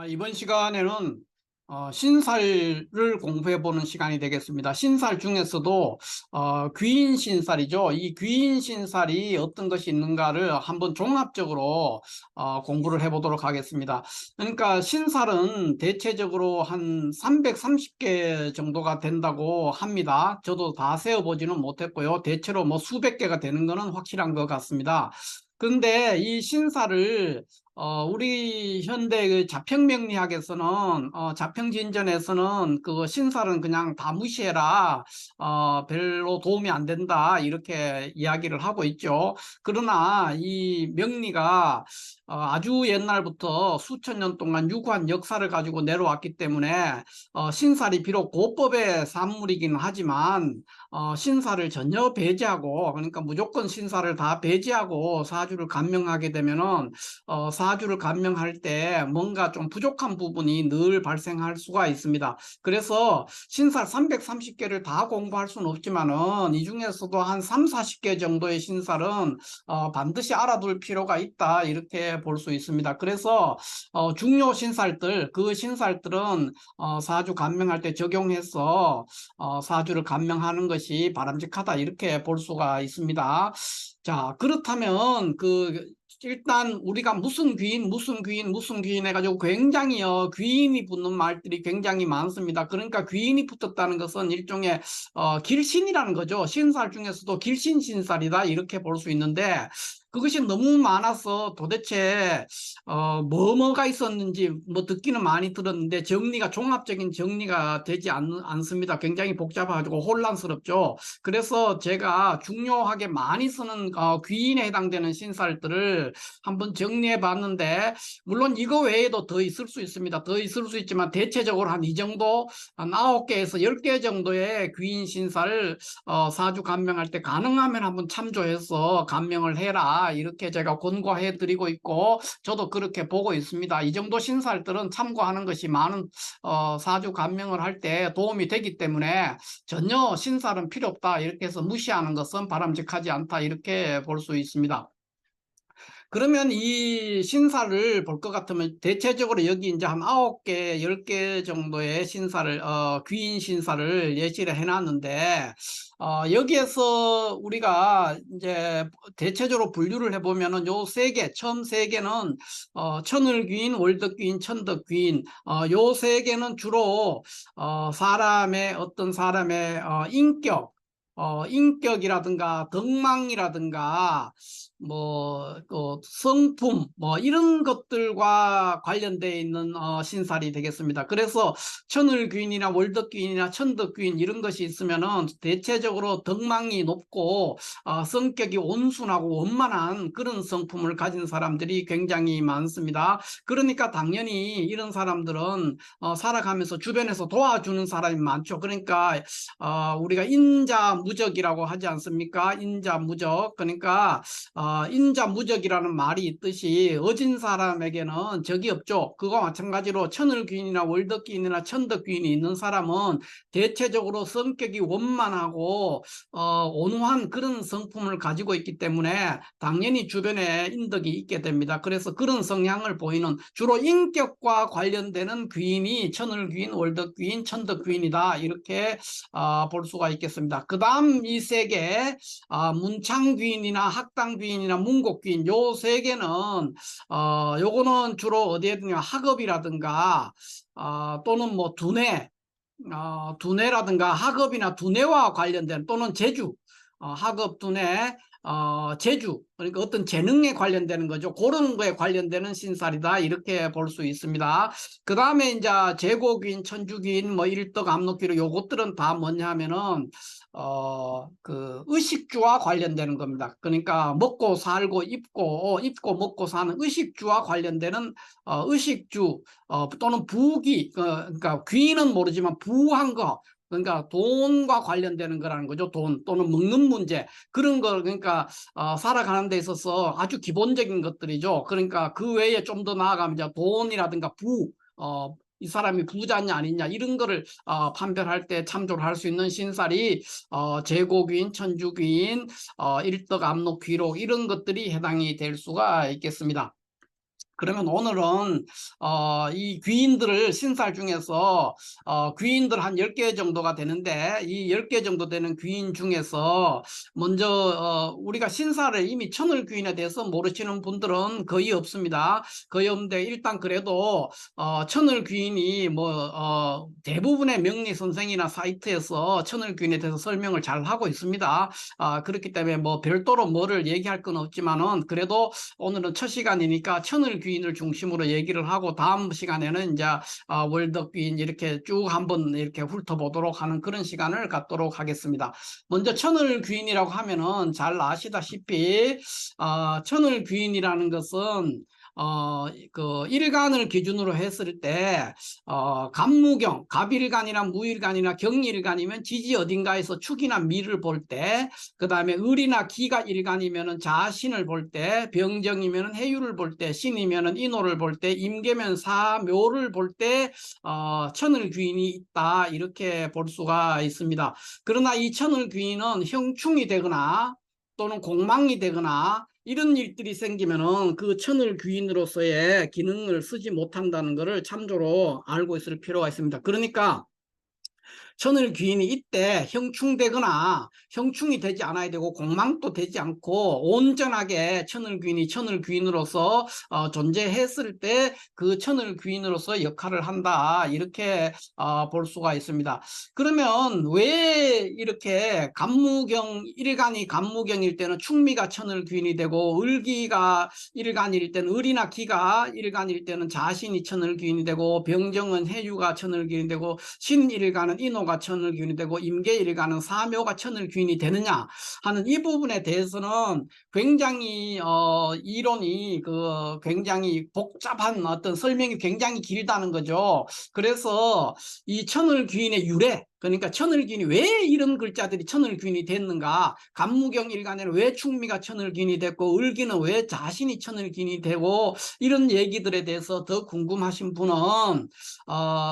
이번 시간에는 신살을 공부해 보는 시간이 되겠습니다. 신살 중에서도 귀인 신살이죠. 이 귀인 신살이 어떤 것이 있는가를 한번 종합적으로 공부를 해 보도록 하겠습니다. 그러니까 신살은 대체적으로 한 330개 정도가 된다고 합니다. 저도 다 세어보지는 못했고요. 대체로 뭐 수백 개가 되는 것은 확실한 것 같습니다. 근데 이 신살을 우리 현대 그 자평명리학에서는 자평진전에서는 그 신살은 그냥 다 무시해라, 별로 도움이 안 된다 이렇게 이야기를 하고 있죠. 그러나 이 명리가 아주 옛날부터 수천 년 동안 유구한 역사를 가지고 내려왔기 때문에 신살이 비록 고법의 산물이긴 하지만 신살을 전혀 배제하고, 그러니까 무조건 신살을 다 배제하고 사주를 감명하게 되면은 사주를 감명할 때 뭔가 좀 부족한 부분이 늘 발생할 수가 있습니다. 그래서 신살 330개를 다 공부할 수는 없지만은 이 중에서도 한 3, 40개 정도의 신살은 반드시 알아둘 필요가 있다 이렇게 볼 수 있습니다. 그래서 중요 신살들, 그 신살들은 사주 감명할 때 적용해서 사주를 감명하는 것이 바람직하다 이렇게 볼 수가 있습니다. 자, 그렇다면 일단 우리가 무슨 귀인, 무슨 귀인, 무슨 귀인 해가지고 굉장히 귀인이 붙는 말들이 굉장히 많습니다. 그러니까 귀인이 붙었다는 것은 일종의 길신이라는 거죠. 신살 중에서도 길신 신살이다 이렇게 볼 수 있는데, 그것이 너무 많아서 도대체 뭐가 있었는지 뭐 듣기는 많이 들었는데 정리가, 종합적인 정리가 되지 않습니다. 굉장히 복잡해가지고 혼란스럽죠. 그래서 제가 중요하게 많이 쓰는 귀인에 해당되는 신살들을 한번 정리해 봤는데, 물론 이거 외에도 더 있을 수 있습니다. 더 있을 수 있지만 대체적으로 한 이 정도, 한 9개에서 10개 정도의 귀인 신사를 사주 감명할 때 가능하면 한번 참조해서 감명을 해라 이렇게 제가 권고해 드리고 있고, 저도 그렇게 보고 있습니다. 이 정도 신살들은 참고하는 것이 많은 사주 감명을 할 때 도움이 되기 때문에 전혀 신살은 필요 없다 이렇게 해서 무시하는 것은 바람직하지 않다 이렇게 볼 수 있습니다. 그러면 이 신사를 볼 것 같으면 대체적으로 여기 이제 한 9개, 10개 정도의 신사를, 귀인 신사를 예시를 해놨는데, 여기에서 우리가 이제 대체적으로 분류를 해보면은 요 세 개, 처음 세 개는, 천을귀인, 월덕귀인, 천덕귀인, 요 세 개는 주로, 어떤 사람의, 인격이라든가 덕망이라든가 성품 이런 것들과 관련되어 있는 신살이 되겠습니다. 그래서 천을귀인이나 월덕귀인이나 천덕귀인 이런 것이 있으면은 대체적으로 덕망이 높고 성격이 온순하고 원만한 그런 성품을 가진 사람들이 굉장히 많습니다. 그러니까 당연히 이런 사람들은 살아가면서 주변에서 도와주는 사람이 많죠. 그러니까 우리가 인자무적이라고 하지 않습니까? 인자무적. 그러니까 인자무적이라는 말이 있듯이 어진 사람에게는 적이 없죠. 그거 마찬가지로 천을귀인이나 월덕귀인이나 천덕귀인이 있는 사람은 대체적으로 성격이 원만하고 온화한 그런 성품을 가지고 있기 때문에 당연히 주변에 인덕이 있게 됩니다. 그래서 그런 성향을 보이는, 주로 인격과 관련되는 귀인이 천을귀인, 월덕귀인, 천덕귀인이다 이렇게 볼 수가 있겠습니다. 그 다음 이 세 개, 문창귀인이나 학당귀인이나 문곡귀인, 요 세 개는 요거는 주로 어디에 두냐, 학업이라든가 또는 뭐 두뇌라든가 학업이나 두뇌와 관련된, 또는 재주, 학업, 두뇌, 재주, 그러니까 어떤 재능에 관련되는 거죠. 그런 거에 관련되는 신살이다 이렇게 볼 수 있습니다. 그 다음에 이제 제고귀인, 천주귀인, 뭐 일덕, 압록귀로 요것들은 다 뭐냐 하면은 그 의식주와 관련되는 겁니다. 그러니까 먹고 살고 입고 먹고 사는 의식주와 관련되는 의식주, 또는 부귀, 그러니까 귀는 모르지만 부한 거, 그러니까 돈과 관련되는 거라는 거죠. 돈 또는 먹는 문제, 그런 거. 그러니까 살아가는 데 있어서 아주 기본적인 것들이죠. 그러니까 그 외에 좀 더 나아가면 이제 돈이라든가 이 사람이 부자냐 아니냐 이런 거를 판별할 때 참조를 할 수 있는 신살이 제고귀인, 천주귀인, 일덕, 압록, 귀록 이런 것들이 해당이 될 수가 있겠습니다. 그러면 오늘은 이 귀인들을 신살 중에서 귀인들 한 10개 정도가 되는데, 이 10개 정도 되는 귀인 중에서 먼저 우리가 신살을 이미 천을 귀인에 대해서 모르시는 분들은 거의 없습니다. 거의 없는데, 일단 그래도 천을 귀인이 뭐 대부분의 명리 선생이나 사이트에서 천을 귀인에 대해서 설명을 잘 하고 있습니다. 그렇기 때문에 뭐 별도로 뭐를 얘기할 건 없지만은, 그래도 오늘은 첫 시간이니까 천을 귀인을 중심으로 얘기를 하고, 다음 시간에는 이제 월드 귀인 이렇게 쭉 한번 이렇게 훑어보도록 하는 그런 시간을 갖도록 하겠습니다. 먼저 천을 귀인이라고 하면은 잘 아시다시피 천을 귀인이라는 것은 그 일간을 기준으로 했을 때 갑무경, 갑일간이나 무일간이나 경일간이면 지지 어딘가에서 축이나 미를 볼 때, 그 다음에 을이나 기가 일간이면은 자신을 볼 때, 병정이면은 해유를 볼 때, 신이면은 인호를 볼 때, 임계면 사묘를 볼 때 천을 귀인이 있다, 이렇게 볼 수가 있습니다. 그러나 이 천을 귀인은 형충이 되거나 또는 공망이 되거나 이런 일들이 생기면은 그 천을 귀인으로서의 기능을 쓰지 못한다는 것을 참조로 알고 있을 필요가 있습니다. 그러니까 천을 귀인이 이때 형충되거나 형충이 되지 않아야 되고 공망도 되지 않고 온전하게 천을 귀인이 천을 귀인으로서 존재했을 때 그 천을 귀인으로서 역할을 한다, 이렇게 볼 수가 있습니다. 그러면 왜 이렇게 갑무경 일간이 갑무경일 때는 충미가 천을 귀인이 되고, 을기가 일간일 때는 을이나 기가 일간일 때는 자신이 천을 귀인이 되고, 병정은 해유가 천을 귀인이 되고, 신일간은 인호가 천을 귀인이 되고, 임계일간은 사묘가 천을 귀인이 되느냐 하는 이 부분에 대해서는 굉장히 이론이 굉장히 복잡한 어떤 설명이 굉장히 길다는 거죠. 그래서 이 천을 귀인의 유래, 그러니까 천을 귀인이 왜 이런 글자들이 천을 귀인이 됐는가, 갑무경 일간에는 왜 충미가 천을 귀인이 됐고, 을기는 왜 자신이 천을 귀인이 되고, 이런 얘기들에 대해서 더 궁금하신 분은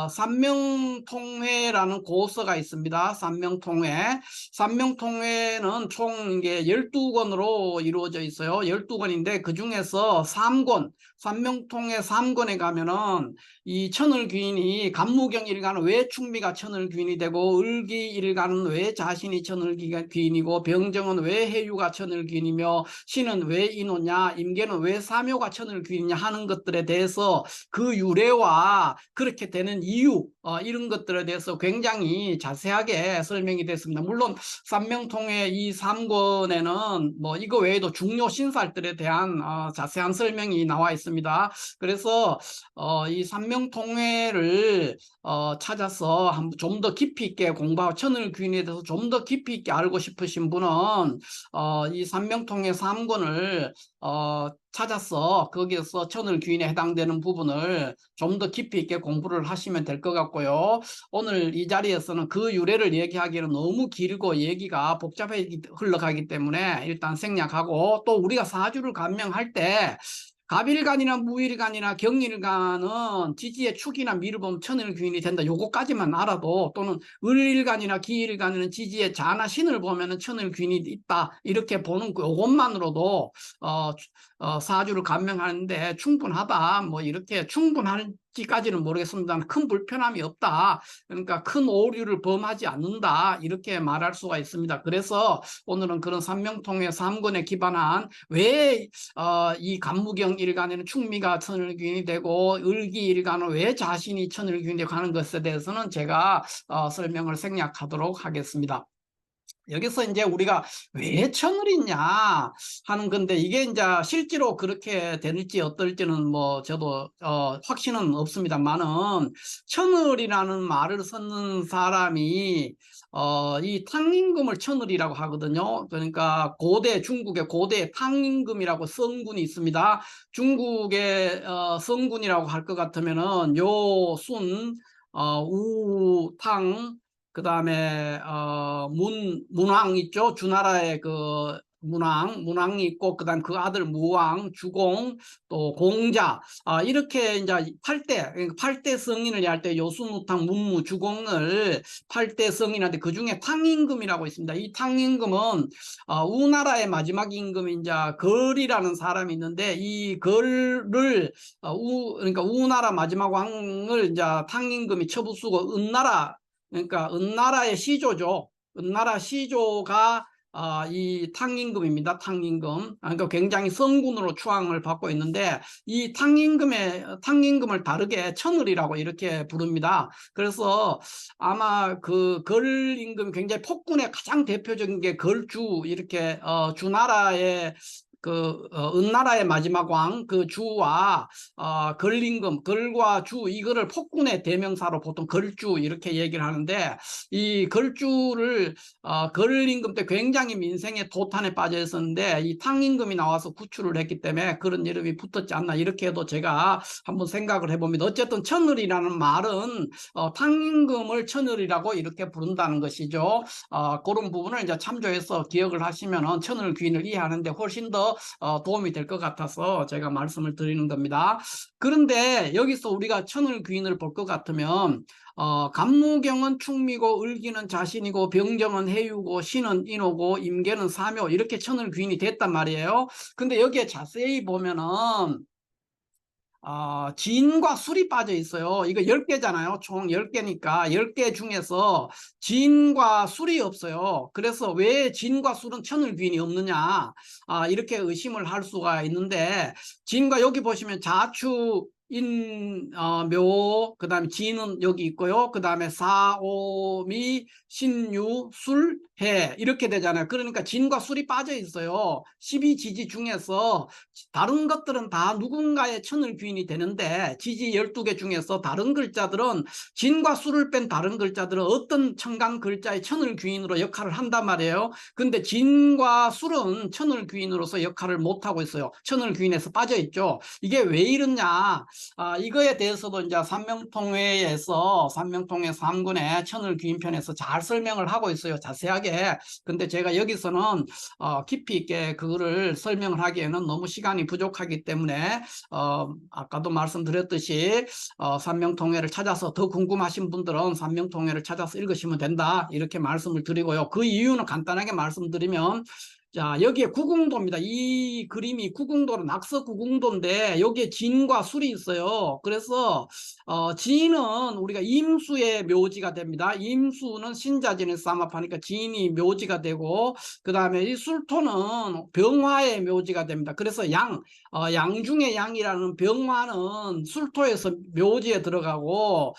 삼명통회라는 고서가 있습니다. 삼명통회. 삼명통회는 총 이게 12권으로 이루어져 있어요. 12권인데 그 중에서 3권, 삼명통회 3권에 가면은 이 천을 귀인이 갑무경 일간은 왜 충미가 천을 귀인이 되고, 을기 일간은 왜 자신이 천을 귀인이고, 병정은 왜 해유가 천을 귀인이며, 신은 왜 인호냐, 임계는 왜 사묘가 천을 귀인이냐 하는 것들에 대해서 그 유래와 그렇게 되는 이유, 이런 것들에 대해서 굉장히 자세하게 설명이 됐습니다. 물론 삼명통회 이 3권에는 뭐 이거 외에도 중요 신살들에 대한 자세한 설명이 나와 있습니다. 그래서 이 삼명통회를 찾아서 좀 더 깊이 있게 공부하고 천을 귀인에 대해서 좀 더 깊이 있게 알고 싶으신 분은 이 삼명통회 3권을 찾아서 거기에서 천을 귀인에 해당되는 부분을 좀 더 깊이 있게 공부를 하시면 될 것 같고요. 오늘 이 자리에서는 그 유래를 얘기하기는 너무 길고 얘기가 복잡해 흘러가기 때문에 일단 생략하고, 또 우리가 사주를 감명할 때 갑일간이나 무일간이나 경일간은 지지의 축이나 미를 보면 천을 귀인이 된다, 요거까지만 알아도, 또는 을일간이나 기일간은 지지의 자나 신을 보면 천을 귀인이 있다, 이렇게 보는 요것만으로도 사주를 감명하는데 충분하다, 뭐 이렇게 충분할지까지는 모르겠습니다. 큰 불편함이 없다, 그러니까 큰 오류를 범하지 않는다, 이렇게 말할 수가 있습니다. 그래서 오늘은 그런 삼명통회 3권에 기반한 왜 이 갑무경 일간에는 충미가 천을 귀인이 되고, 을기 일간은 왜 자신이 천을 귀인이 되고 하는 것에 대해서는 제가 설명을 생략하도록 하겠습니다. 여기서 이제 우리가 왜 천을 있냐 하는 건데, 이게 이제 실제로 그렇게 될지 어떨지는 뭐 저도 확신은 없습니다만은, 천을이라는 말을 쓰는 사람이 이 탕임금을 천을이라고 하거든요. 그러니까 고대, 중국의 고대 탕임금이라고 성군이 있습니다. 중국의 성군이라고 할 것 같으면은 요순, 우탕, 그 다음에 문왕 있죠. 주나라의 그 문왕이 있고, 그다음 그 아들 무왕, 주공, 또 공자, 이렇게 이제 8대, 그러니까 8대 성인을 할 때 요수무탕, 문무, 주공을 8대 성인한테 그 중에 탕임금이라고 있습니다. 이 탕임금은 우나라의 마지막 임금이 이제 걸이라는 사람이 있는데, 이 걸을 그러니까 우나라 마지막 왕을 이제 탕임금이 처부수고, 그러니까 은나라의 시조죠. 은나라 시조가 이 탕임금입니다. 탕임금. 그러니까 굉장히 성군으로 추앙을 받고 있는데, 이 탕임금을 다르게 천을이라고 이렇게 부릅니다. 그래서 아마 그 걸임금이 굉장히 폭군의 가장 대표적인 게 걸주, 이렇게 주나라의 은나라의 마지막 왕 그 주와 걸림금, 걸과 주, 이거를 폭군의 대명사로 보통 걸주 이렇게 얘기를 하는데, 이 걸주를 걸림금 때 굉장히 민생의 도탄에 빠져 있었는데, 이 탕임금이 나와서 구출을 했기 때문에 그런 이름이 붙었지 않나, 이렇게 해도 제가 한번 생각을 해봅니다. 어쨌든 천을이라는 말은 탕임금을 천을이라고 이렇게 부른다는 것이죠. 그런 부분을 이제 참조해서 기억을 하시면은 천을 귀인을 이해하는데 훨씬 더 도움이 될 것 같아서 제가 말씀을 드리는 겁니다. 그런데 여기서 우리가 천을 귀인을 볼 것 같으면 간무경은 충미고, 을기는 자신이고, 병정은 해유고, 신은 인호고, 임계는 사묘, 이렇게 천을 귀인이 됐단 말이에요. 근데 여기에 자세히 보면은 진과 술이 빠져 있어요. 이거 10개잖아요. 총 10개니까 10개 중에서 진과 술이 없어요. 그래서 왜 진과 술은 천을 귀인이 없느냐, 이렇게 의심을 할 수가 있는데, 진과 여기 보시면 자추, 묘, 그 다음에 진은 여기 있고요. 그 다음에 사오미, 신유, 술, 해, 이렇게 되잖아요. 그러니까 진과 술이 빠져 있어요. 12지지 중에서 다른 것들은 다 누군가의 천을 귀인이 되는데, 지지 12개 중에서 다른 글자들은, 진과 술을 뺀 다른 글자들은 어떤 천간 글자의 천을 귀인으로 역할을 한단 말이에요. 근데 진과 술은 천을 귀인으로서 역할을 못하고 있어요. 천을 귀인에서 빠져 있죠. 이게 왜 이러냐, 이거에 대해서도 이제 삼명통회에서 3군의 천을 귀인편에서 잘 설명을 하고 있어요. 자세하게. 근데 제가 여기서는 깊이 있게 그거를 설명을 하기에는 너무 시간이 부족하기 때문에 아까도 말씀드렸듯이 삼명통회를 찾아서, 더 궁금하신 분들은 삼명통회를 찾아서 읽으시면 된다, 이렇게 말씀을 드리고요. 그 이유는 간단하게 말씀드리면, 자, 여기에 구궁도입니다. 이 그림이 구궁도로 낙서 구궁도인데, 여기에 진과 술이 있어요. 그래서 진은 우리가 임수의 묘지가 됩니다. 임수는 신자진을 쌍합하니까 진이 묘지가 되고, 그 다음에 이 술토는 병화의 묘지가 됩니다. 그래서 양 중에 양이라는 병화는 술토에서 묘지에 들어가고,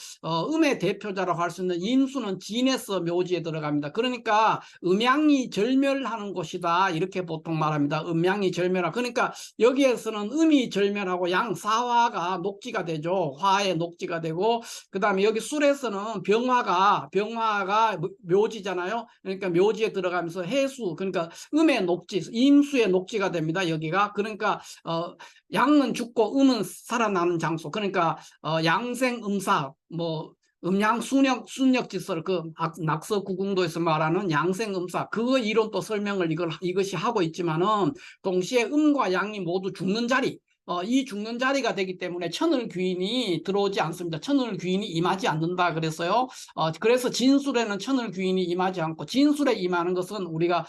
음의 대표자라고 할 수 있는 임수는 진에서 묘지에 들어갑니다. 그러니까 음양이 절멸하는 곳이다, 이렇게 보통 말합니다. 음양이 절멸하고, 그러니까 여기에서는 음이 절멸하고 양사화가 녹지가 되죠. 화의 녹지가 되고, 그 다음에 여기 술에서는 병화가 묘지잖아요. 그러니까 묘지에 들어가면서 해수, 그러니까 음의 녹지, 임수의 녹지가 됩니다. 여기가. 그러니까 양은 죽고 음은 살아나는 장소, 그러니까 양생음사, 뭐 음양 순역지설, 그 낙서 구궁도에서 말하는 양생음사, 그 이론도 설명을 이것이 하고 있지만은, 동시에 음과 양이 모두 죽는 자리, 이 죽는 자리가 되기 때문에 천을 귀인이 들어오지 않습니다. 천을 귀인이 임하지 않는다 그래서요. 그래서 진술에는 천을 귀인이 임하지 않고, 진술에 임하는 것은 우리가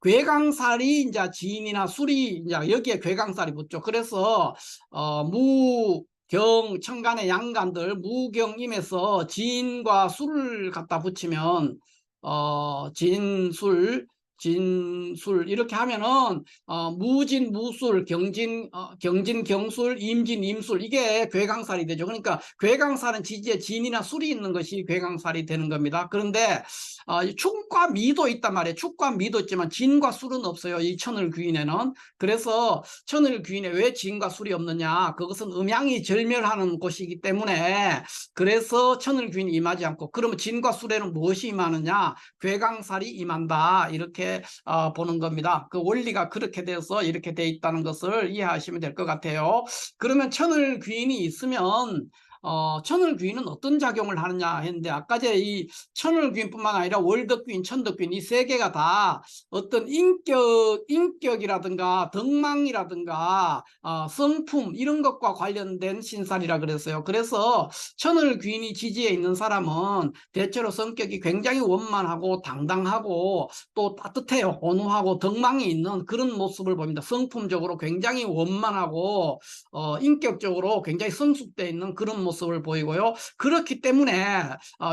괴강살이 이제 진이나 술이 이제 여기에 괴강살이 붙죠. 그래서 천간의 양간들 무경임에서 진과 술을 갖다 붙이면 진술 이렇게 하면은 무진 무술, 경진 경술, 임진 임술, 이게 괴강살이 되죠. 그러니까 괴강살은 지지에 진이나 술이 있는 것이 괴강살이 되는 겁니다. 그런데 축과 미도 있단 말이에요. 축과 미도 있지만 진과 술은 없어요, 이 천을 귀인에는. 그래서 천을 귀인에 왜 진과 술이 없느냐, 그것은 음양이 절멸하는 곳이기 때문에, 그래서 천을 귀인이 임하지 않고, 그러면 진과 술에는 무엇이 임하느냐, 괴강살이 임한다, 이렇게 보는 겁니다. 그 원리가 그렇게 돼서 이렇게 돼 있다는 것을 이해하시면 될 것 같아요. 그러면 천을 귀인이 있으면 천을귀인은 어떤 작용을 하느냐 했는데, 아까 전에 이 천을귀인뿐만 아니라 월덕귀인, 천덕귀인 이 세 개가 다 어떤 인격이라든가 덕망이라든가 성품 이런 것과 관련된 신살이라 그랬어요. 그래서 천을귀인이 지지에 있는 사람은 대체로 성격이 굉장히 원만하고 당당하고 또 따뜻해요. 온화하고 덕망이 있는 그런 모습을 봅니다. 성품적으로 굉장히 원만하고 인격적으로 굉장히 성숙되어 있는 그런 모습을 보이고요. 그렇기 때문에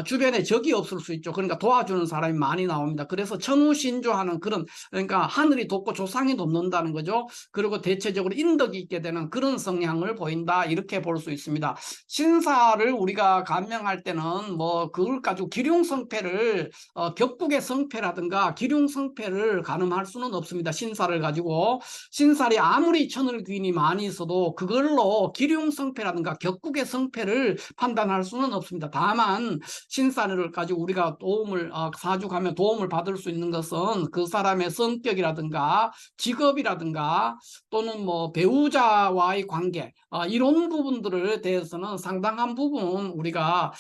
주변에 적이 없을 수 있죠. 그러니까 도와주는 사람이 많이 나옵니다. 그래서 천우신조하는 그런, 그러니까 하늘이 돕고 조상이 돕는다는 거죠. 그리고 대체적으로 인덕이 있게 되는 그런 성향을 보인다, 이렇게 볼 수 있습니다. 신사를 우리가 감명할 때는 뭐 그걸 가지고 기륭성패를 격국의 성패라든가 기륭성패를 가늠할 수는 없습니다. 신사를 가지고 신살이 아무리 천을귀인이 많이 있어도 그걸로 기륭성패라든가 격국의 성패를 판단할 수는 없습니다. 다만 신살을 가지고 우리가 도움을 사주가면 도움을 받을 수 있는 것은 그 사람의 성격이라든가 직업이라든가 또는 뭐 배우자와의 관계, 이런 부분들에 대해서는 상당한 부분 우리가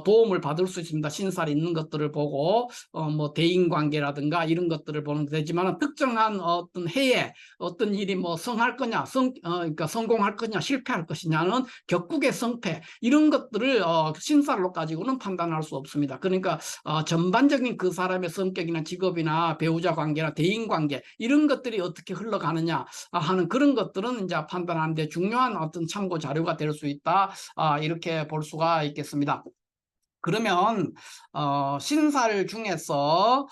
도움을 받을 수 있습니다. 신살이 있는 것들을 보고 뭐 대인관계라든가 이런 것들을 보는 되지만, 특정한 어떤 해에 어떤 일이 뭐 성할 거냐, 그러니까 성공할 거냐, 실패할 것이냐는 격국의 성패 이런 것들을 신살로 가지고는 판단할 수 없습니다. 그러니까 전반적인 그 사람의 성격이나 직업이나 배우자 관계나 대인 관계 이런 것들이 어떻게 흘러가느냐 하는 그런 것들은 이제 판단하는데 중요한 어떤 참고 자료가 될 수 있다, 이렇게 볼 수가 있겠습니다. 그러면 신살 중에서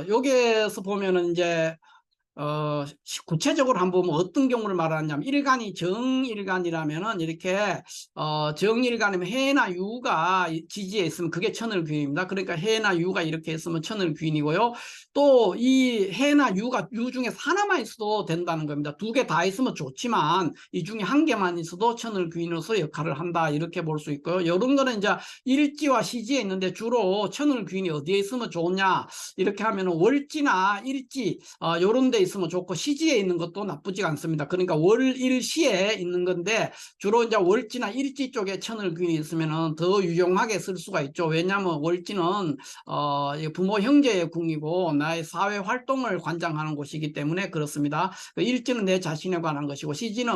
여기에서 보면은 이제 구체적으로 한번 보면 어떤 경우를 말하냐면, 일간이 정일간이라면은 이렇게 정일간이면 해나 유가 지지에 있으면 그게 천을귀인입니다. 그러니까 해나 유가 이렇게 있으면 천을귀인이고요. 또 이 해나 유가 유 중에서 하나만 있어도 된다는 겁니다. 두 개 다 있으면 좋지만 이 중에 한 개만 있어도 천을귀인으로서 역할을 한다, 이렇게 볼 수 있고요. 이런 거는 이제 일지와 시지에 있는데 주로 천을귀인이 어디에 있으면 좋냐 이렇게 하면은 월지나 일지 요런 데 있으면 좋고, 시지에 있는 것도 나쁘지 않습니다. 그러니까 월일시에 있는 건데 주로 이제 월지나 일지 쪽에 천을귀인이 있으면은 더 유용하게 쓸 수가 있죠. 왜냐하면 월지는 부모 형제의 궁이고 나의 사회 활동을 관장하는 곳이기 때문에 그렇습니다. 일지는 내 자신에 관한 것이고 시지는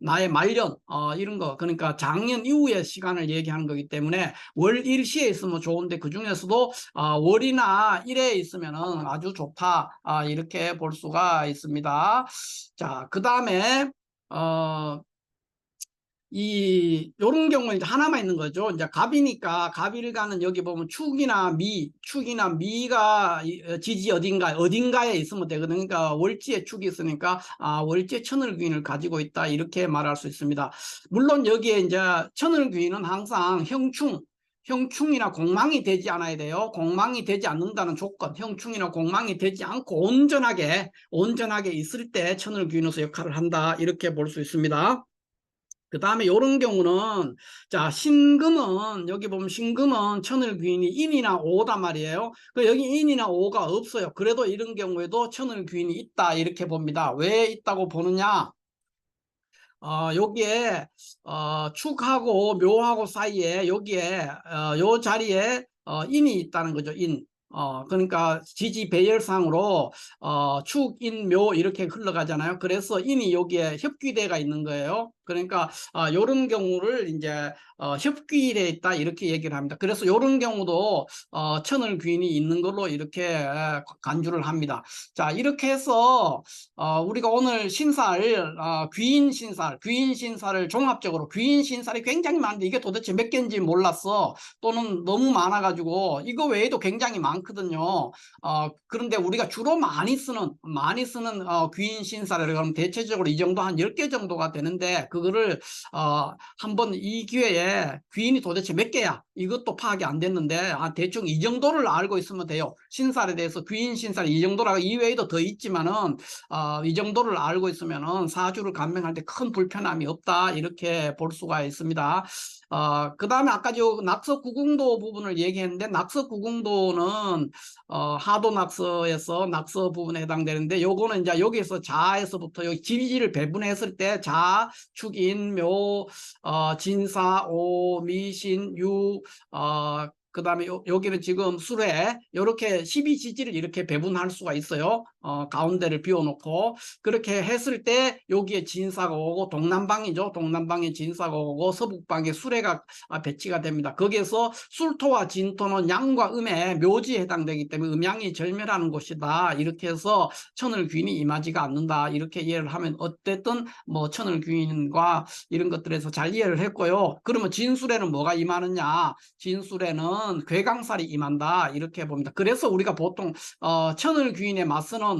나의 말년 이런 거, 그러니까 장년 이후의 시간을 얘기하는 거기 때문에 월일시에 있으면 좋은데 그 중에서도 월이나 일에 있으면은 아주 좋다, 이렇게 볼 수가 있습니다. 자, 그 다음에 요런 경우는 이제 하나만 있는 거죠. 이제 갑이니까 갑일간은 여기 보면 축이나 미가 지지 어딘가에 있으면 되거든요. 그러니까 월지에 축이 있으니까 월지에 천을귀인을 가지고 있다, 이렇게 말할 수 있습니다. 물론 여기에 이제 천을귀인은 항상 형충이나 공망이 되지 않아야 돼요. 공망이 되지 않는다는 조건, 형충이나 공망이 되지 않고 온전하게 있을 때 천을귀인으로서 역할을 한다, 이렇게 볼 수 있습니다. 그 다음에 이런 경우는, 자, 신금은 여기 보면 신금은 천을귀인이 인이나 오단 말이에요. 여기 인이나 오가 없어요. 그래도 이런 경우에도 천을귀인이 있다, 이렇게 봅니다. 왜 있다고 보느냐? 여기에 축하고 묘하고 사이에 여기에 요 자리에 인이 있다는 거죠. 인. 그러니까 지지 배열상으로 축, 인, 묘 이렇게 흘러가잖아요. 그래서 인이 여기에 협귀대가 있는 거예요. 그러니까 이런 경우를 이제 협귀일에 있다, 이렇게 얘기를 합니다. 그래서 이런 경우도 천을귀인이 있는 걸로 이렇게 간주를 합니다. 자, 이렇게 해서 우리가 오늘 신살, 귀인신살을 종합적으로, 귀인신살이 굉장히 많은데 이게 도대체 몇 개인지 몰랐어, 또는 너무 많아가지고 이거 외에도 굉장히 많거든요. 그런데 우리가 주로 많이 쓰는 귀인신살이라고 하면 대체적으로 이 정도 한 10개 정도가 되는데, 그거를 한번 이 기회에 귀인이 도대체 몇 개야, 이것도 파악이 안 됐는데 대충 이 정도를 알고 있으면 돼요. 신살에 대해서 귀인 신살 이 정도라고 이외에도 더 있지만은 이 정도를 알고 있으면은 사주를 감명할 때 큰 불편함이 없다 이렇게 볼 수가 있습니다. 그 다음에 아까 저 낙서구궁도 부분을 얘기했는데 낙서구궁도는 하도 낙서에서 낙서 부분에 해당되는데 요거는 이제 여기에서 자에서부터 여기 지지를 배분했을 때 자, 축인, 묘, 진사, 오, 미신, 유, 그 다음에 여기는 지금 수레 이렇게 12지지를 이렇게 배분할 수가 있어요. 가운데를 비워놓고 그렇게 했을 때 여기에 진사가 오고 동남방이죠. 동남방에 진사가 오고 서북방에 수레가 배치가 됩니다. 거기에서 술토와 진토는 양과 음의 묘지에 해당되기 때문에 음양이 절멸하는 곳이다. 이렇게 해서 천을귀인이 임하지가 않는다. 이렇게 이해를 하면 어쨌든 뭐 천을귀인과 이런 것들에서 잘 이해를 했고요. 그러면 진술에는 뭐가 임하느냐? 진술에는 괴강살이 임한다. 이렇게 봅니다. 그래서 우리가 보통 천을귀인에 맞서는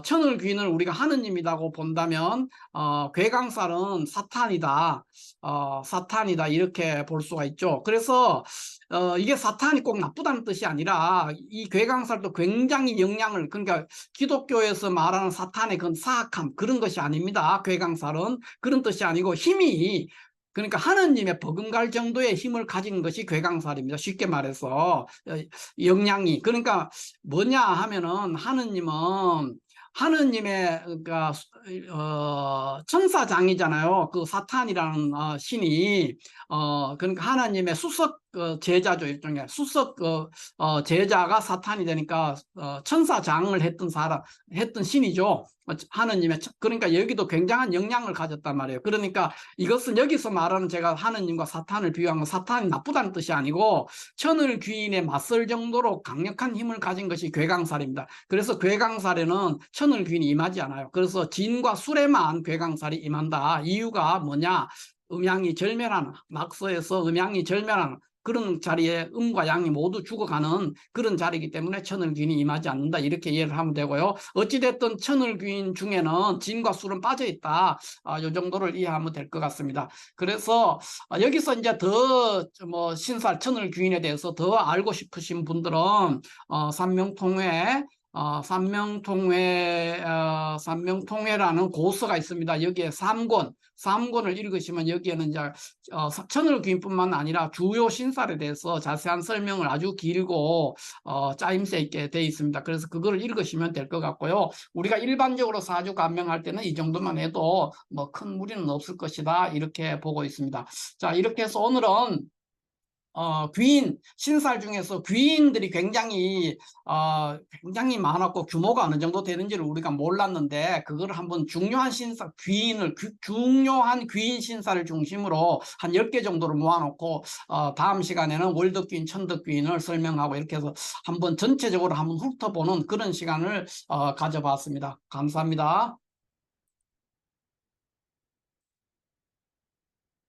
천을귀인을 우리가 하느님이라고 본다면 괴강살은 사탄이다. 사탄이다. 이렇게 볼 수가 있죠. 그래서 이게 사탄이 꼭 나쁘다는 뜻이 아니라 이 괴강살도 굉장히 영향을 그러니까 기독교에서 말하는 사탄의 그런 사악함 그런 것이 아닙니다. 괴강살은 그런 뜻이 아니고 힘이 그러니까 하느님의 버금갈 정도의 힘을 가진 것이 괴강살입니다. 쉽게 말해서 영향이 그러니까 뭐냐 하면은 하느님의 그러니까 천사장이잖아요. 그 사탄이라는 신이 그러니까 하나님의 수석 제자죠. 일종의 수석 제자가 사탄이 되니까 천사장을 했던 신이죠. 하느님의 그러니까 여기도 굉장한 영향을 가졌단 말이에요. 그러니까 이것은 여기서 말하는 제가 하느님과 사탄을 비유한 건 사탄이 나쁘다는 뜻이 아니고 천을 귀인에 맞설 정도로 강력한 힘을 가진 것이 괴강살입니다. 그래서 괴강살에는 천을 귀인이 임하지 않아요. 그래서 진과 술에만 괴강살이 임한다. 이유가 뭐냐? 음양이 절멸하는 낙서에서 음양이 절멸하는 그런 자리에 음과 양이 모두 죽어가는 그런 자리이기 때문에 천을귀인이 임하지 않는다 이렇게 이해를 하면 되고요. 어찌됐든 천을귀인 중에는 진과 술은 빠져있다. 이 정도를 이해하면 될 것 같습니다. 그래서 여기서 이제 더 뭐 신살 천을귀인에 대해서 더 알고 싶으신 분들은 삼명통회 삼명통회라는 고서가 있습니다. 여기에 3권을 읽으시면 여기에는 이제 천을귀인뿐만 아니라 주요 신살에 대해서 자세한 설명을 아주 길고 짜임새 있게 되어 있습니다. 그래서 그거를 읽으시면 될 것 같고요. 우리가 일반적으로 사주 감명할 때는 이 정도만 해도 뭐 큰 무리는 없을 것이다 이렇게 보고 있습니다. 자, 이렇게 해서 오늘은 귀인, 신살 중에서 귀인들이 굉장히 많았고 규모가 어느 정도 되는지를 우리가 몰랐는데 그걸 한번 중요한 신살, 중요한 귀인 신살을 중심으로 한 10개 정도를 모아놓고 다음 시간에는 월덕귀인, 천덕귀인을 설명하고 이렇게 해서 한번 전체적으로 한번 훑어보는 그런 시간을 가져봤습니다. 감사합니다.